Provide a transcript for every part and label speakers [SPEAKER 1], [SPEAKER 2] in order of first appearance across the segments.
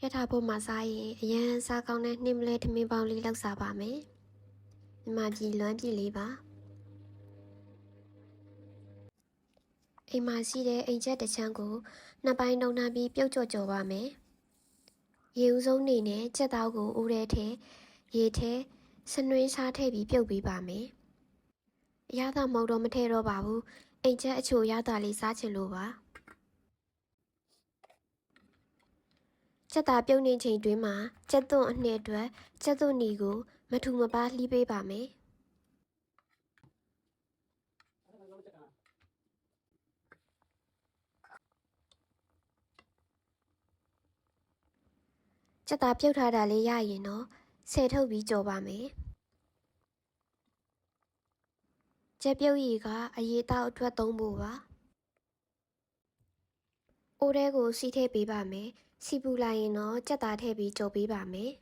[SPEAKER 1] ရထားဖို့မှာစားရင်အရန်စားကောင်းတဲ့နှင်းမလဲထမင်းပေါင်းလေးလောက်စားပါမယ်မြမကြီးလွမ်းပြည့်လေးပါအိမ်မှာရှိတဲ့အိမ်ချက်တစ်ချမ်းကိုနှစ်ပိုင်းနှုံနှံပြီးပြုတ်ကြော်ကြော်ပါမယ်ရေဦးဆုံးနေနဲ့ချက်သားကိုဦးထဲထဲရေထဲစနွင်းစားထည့်ပြီးပြုတ်ပေးပါမယ်အရသာမဟုတ်တော့မထည့်တော့ပါဘူးအိမ်ချက်အချိုရတာလေးစားချင်လို့ပါချက်သားပြုတ်နေချိန်တွင်းမှာချက်သွန်းအနှစ်အတွက်ချက်သွန်းနီကိုမထူမပါလှီးပေးပါမယ်ချက်သားပြုတ်ထားတာလေးရရင်တော့ဆယ်ထုတ်ပြီးကြော်ပါမယ်ချက်ပြုတ်ရည်ကအရေးတောက်အတွက်သုံးဖို့ပါအိုးထဲကိုစီးထည့်ပေးပါမယ်စီပူလိုက်ရင်တော့ချက်သားထည့်ပြီးကြော်ပေးပါမယ်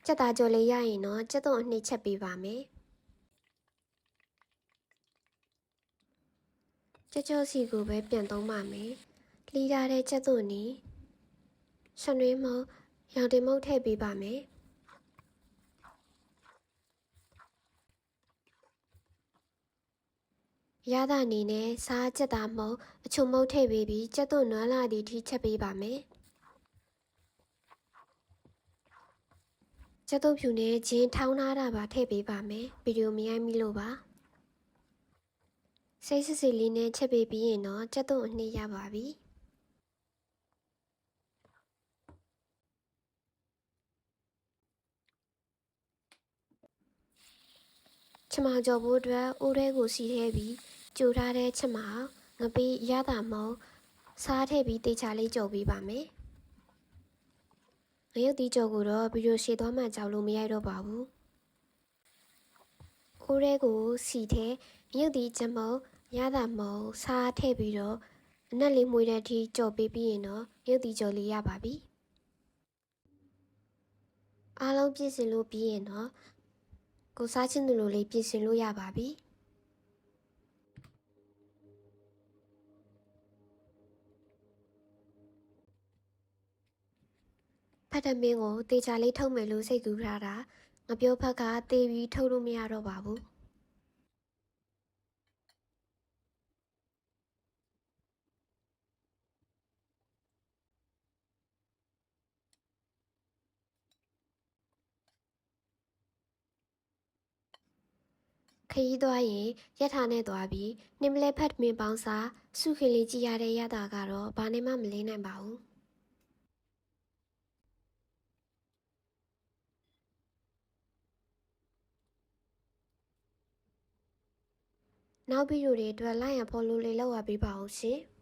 [SPEAKER 1] ချက်သားကြော်လေးရရင်တော့ချက်သွန်းအနှစ်ချက်ပေးပါမယ်ချက်ကြောစီကိုပဲပြန်သုံးပါမယ်လှီးထားတဲ့ချက်သွန်းနီစနွေးမုံရောင်တင်မုတ်ထည့်ပေးပါမယ်ရသအနေနဲ့စားချက်သားမုံအချုံမုတ်ထည့်ပေးပြီးချက်သွန်းနွမ်းလာသည့်အထိချက်ပေးပါမယ်ချက်သွန်းဖြူနဲ့ဂျင်းထောင်းထားတာပါထည့်ပေးပါမယ်ဗီဒီယိုမရိုက်မိလို့ပါစိတ်စစ်စစ်လေးနဲ့ချက်ပေးပြီးရင်တော့ချက်သွန်းအနှစ်ရပါပြီချမကြော်ဖို့အတွက်အိုးထဲကိုစီထည့်ပြီးကြိုထားတဲ့ချက်မငပိရတာမုံစားထည့်ပြီးတေချာလေးကြော်ပေးပါမယ်ငရုတ်တီကြော်ကိုတော့ဗီဒီယိုရှည်သွားမှကြောက်လို့မရိုက်တော့ပါဘူးအိုးထဲကိုစီထဲငရုတ်တီချက်မုံရတာမုံစားထည့်ပြီးတော့အနက်လေးမွေးတဲ့အထိကြော်ပေးပြီးရင်တော့ငရုတ်တီကြော်လေးရပါပြီအားလုံးပြည့်စင်လို့ပြီးရင်တော့ကိုစားချင်းသူလိုလေးပြင်ဆင်လို့ရပါပြီဖတ်တမင်းကိုတေချာလေးထုတ်မယ်လို့စိတ်ကူးထားတာငပြောဖက်ကတေးပြီးထုတ်လို့မရတော့ပါဘူးခရီးသွားရင်ရက်ထားနဲ့သွားပြီးနှင်းမလဲဖတ်မင်းပေါင်းစားစုခင်လေးကြည့်ရတဲ့ရတာကတော့ဘာနဲ့မှမလေးနိုင်ပါဘူးနောက်ဗီဒီယိုတွေအတွက် like and follow လေးလုပ်ရပေးပါဦးရှင်။